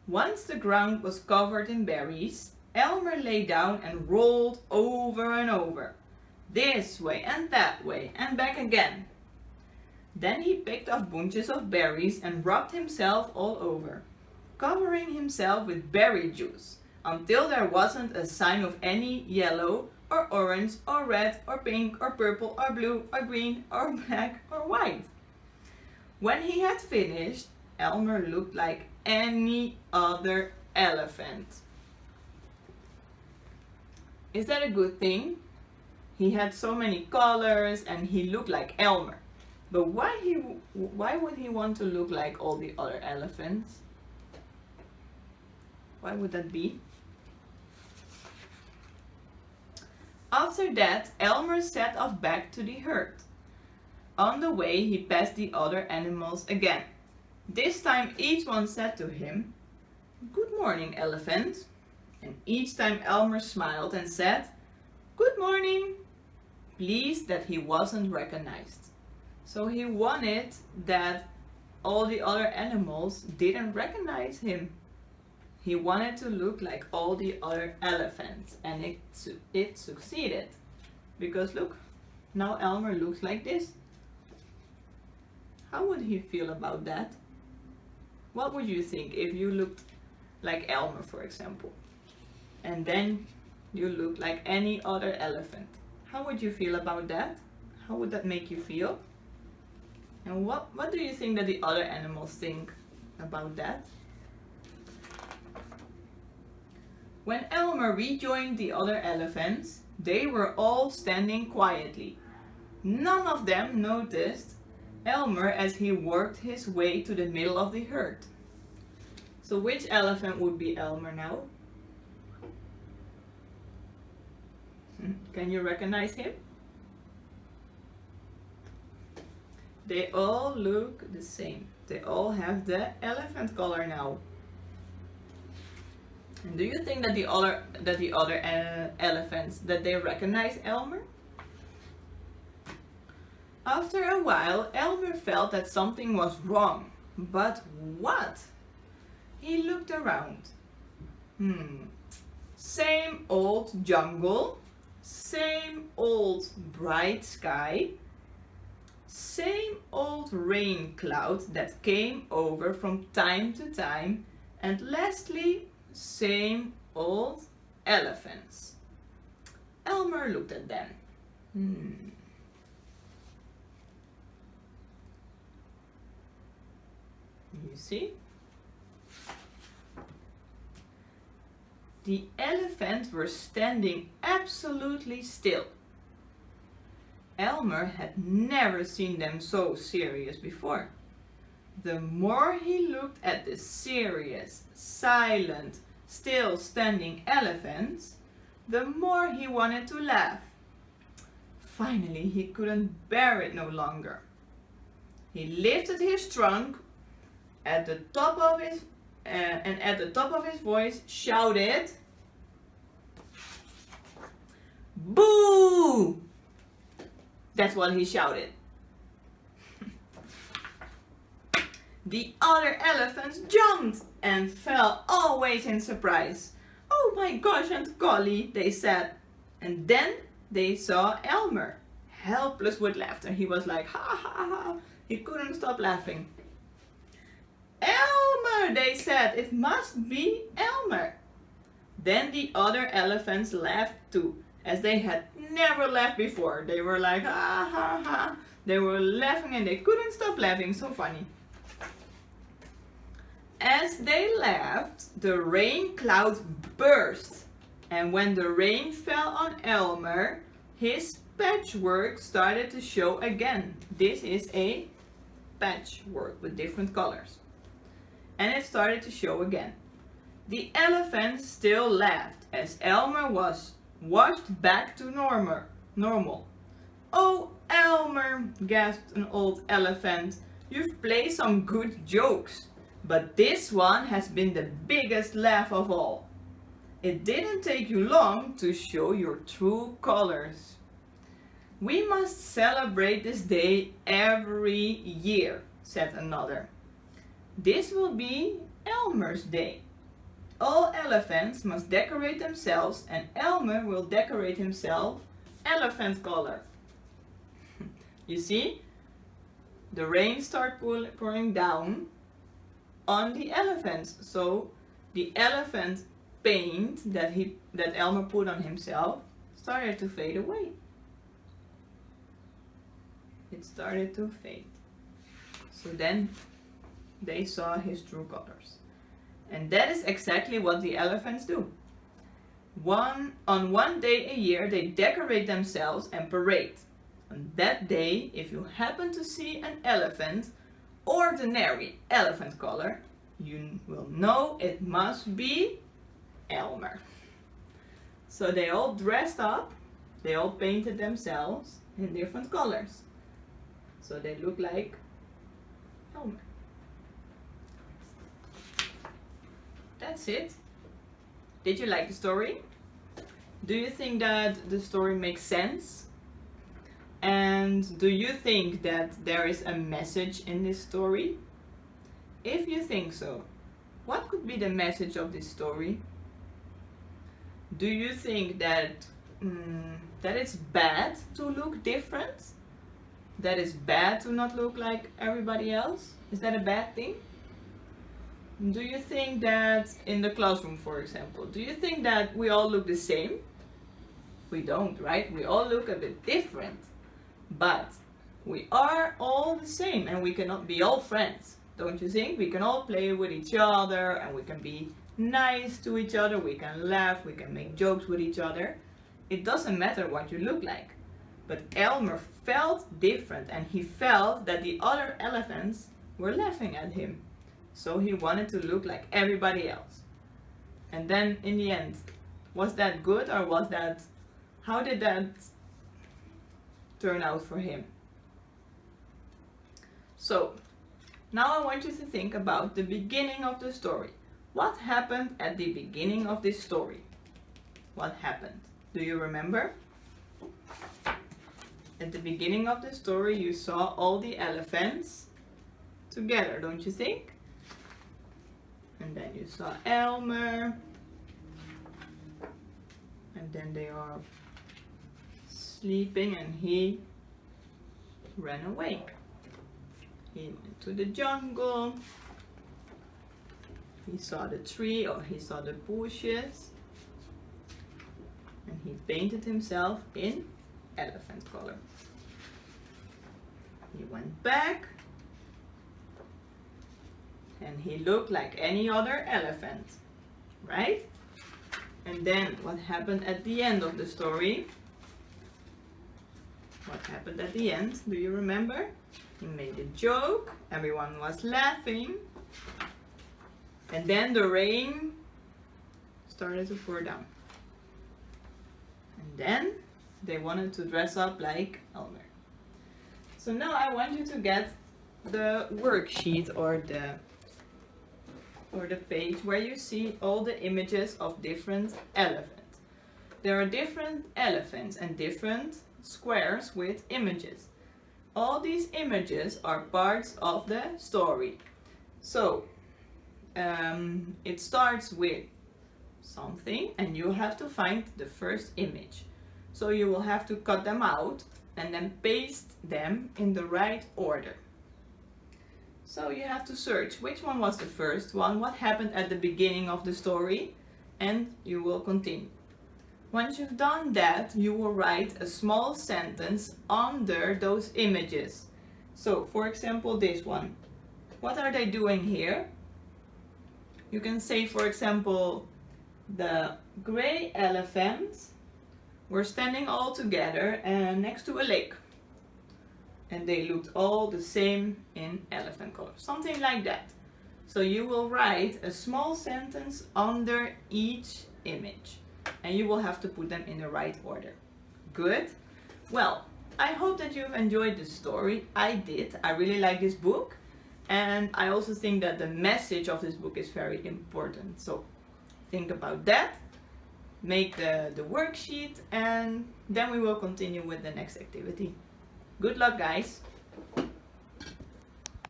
Once the ground was covered in berries, Elmer lay down and rolled over and over, this way and that way and back again. Then he picked off bunches of berries and rubbed himself all over, covering himself with berry juice until there wasn't a sign of any yellow or orange or red or pink or purple or blue or green or black or white. When he had finished, Elmer looked like any other elephant. Is that a good thing? He had so many colors and he looked like Elmer. But why would he want to look like all the other elephants? Why would that be? After that, Elmer set off back to the herd. On the way, he passed the other animals again. This time each one said to him, "Good morning, elephant." And each time Elmer smiled and said, "Good morning," pleased that he wasn't recognized. So he wanted that all the other animals didn't recognize him. He wanted to look like all the other elephants, and it succeeded. Because look, now Elmer looks like this. How would he feel about that? What would you think if you looked like Elmer, for example, and then you look like any other elephant? How would you feel about that? How would that make you feel? And what do you think that the other animals think about that? When Elmer rejoined the other elephants, they were all standing quietly. None of them noticed Elmer as he worked his way to the middle of the herd. So which elephant would be Elmer now? Can you recognize him? They all look the same. They all have the elephant color now. And do you think that the other elephants that they recognize Elmer? After a while, Elmer felt that something was wrong. But what? He looked around. Same old jungle, same old bright sky, same old rain cloud that came over from time to time, and lastly, same old elephants. Elmer looked at them. You see? The elephants were standing absolutely still. Elmer had never seen them so serious before. The more he looked at the serious, silent, still standing elephants, the more he wanted to laugh. Finally, he couldn't bear it no longer. He lifted his trunk at the top of his and at the top of his voice shouted, "Boo!" That's what he shouted. The other elephants jumped and fell always in surprise. "Oh my gosh and golly," they said. And then they saw Elmer, helpless with laughter. He was like, ha ha ha. He couldn't stop laughing. "Elmer," they said. "It must be Elmer." Then the other elephants laughed too, as they had never laughed before. They were like, ha ha ha. They were laughing and they couldn't stop laughing. So funny. As they laughed, the rain cloud burst. And when the rain fell on Elmer, his patchwork started to show again. This is a patchwork with different colors. And it started to show again. The elephants still laughed as Elmer was washed back to normal. "Oh, Elmer," gasped an old elephant, "you've played some good jokes, but this one has been the biggest laugh of all. It didn't take you long to show your true colors. We must celebrate this day every year," said another. "This will be Elmer's Day. all elephants must decorate themselves and Elmer will decorate himself elephant color. You see? The rain starts pouring down on the elephants. So the elephant paint that Elmer put on himself started to fade away. It started to fade. So then they saw his true colors. And that is exactly what the elephants do. On one day a year, they decorate themselves and parade. On that day, if you happen to see an elephant, ordinary elephant color, you will know it must be Elmer. So they all dressed up, they all painted themselves in different colors. So they look like Elmer. That's it. Did you like the story? Do you think that the story makes sense? And do you think that there is a message in this story? If you think so, what could be the message of this story? Do you think that it's bad to look different? That it's bad to not look like everybody else? Is that a bad thing? Do you think that in the classroom, for example, do you think that we all look the same? We don't, right? We all look a bit different. But we are all the same and we cannot be all friends. Don't you think? We can all play with each other and we can be nice to each other. We can laugh, we can make jokes with each other. It doesn't matter what you look like. But Elmer felt different and he felt that the other elephants were laughing at him. So he wanted to look like everybody else. And then in the end, was that good or how did that turn out for him? So now I want you to think about the beginning of the story. What happened at the beginning of this story? What happened? Do you remember? At the beginning of the story you saw all the elephants together, don't you think? And then you saw Elmer. And then they are sleeping and he ran away. He went to the jungle. He saw the tree or he saw the bushes. And he painted himself in elephant color. He went back. And he looked like any other elephant, right? And then what happened at the end of the story? What happened at the end? Do you remember? He made a joke, everyone was laughing, and then the rain started to pour down. And then they wanted to dress up like Elmer. So now I want you to get the worksheet or the page where you see all the images of different elephants. There are different elephants and different squares with images. All these images are parts of the story. So it starts with something and you have to find the first image. So you will have to cut them out and then paste them in the right order. So you have to search which one was the first one, what happened at the beginning of the story, and you will continue. Once you've done that, you will write a small sentence under those images. So, for example, this one. What are they doing here? You can say, for example, the gray elephants were standing all together next to a lake. And they looked all the same in elephant color. Something like that. So you will write a small sentence under each image. And you will have to put them in the right order. Good? Well, I hope that you've enjoyed this story. I did. I really like this book. And I also think that the message of this book is very important. So think about that. Make the worksheet and then we will continue with the next activity. Good luck, guys!